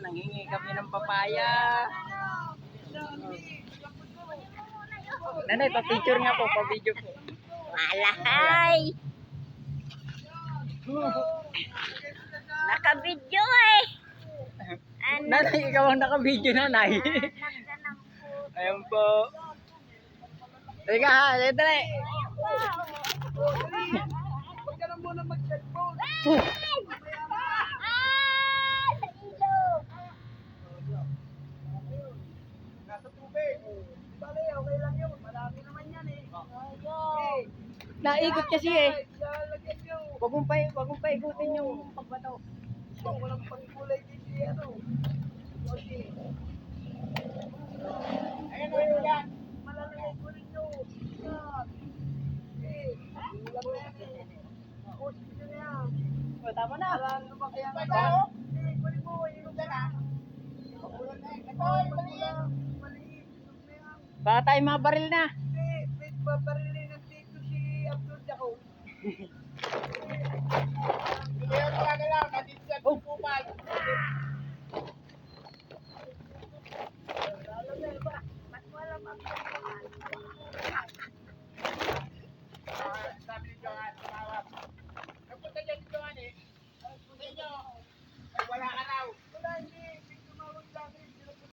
Nanghingi kami ng papaya. Nanay, pa-picture nga po, pa-video po. Malahay! Naka-video eh! Ano? Nanay, ikaw ang naka-video, nanay. Ayun po. Teka ha, dali. Huwag ka na muna mag-cellphone. Nasa tubig. Bale, okay lang yun. Marami naman yan eh. Naikot kasi eh. Lalagyan nyo. Wag mong paikutin yung pagbato. Walang pangkulay dito ano. Okay. Ayun o, yan. Malalagay ko rin nyo. Yan. Okay. Lang na yan eh. Post nyo na yan. O, tama na. Para lumaki ang Hindi, kunin mo. Ilog ka na. Magulat na eh. Ito, maliit. Maliit. Ilog na yan. Baka tayo mabaril na. Hindi, babarilin na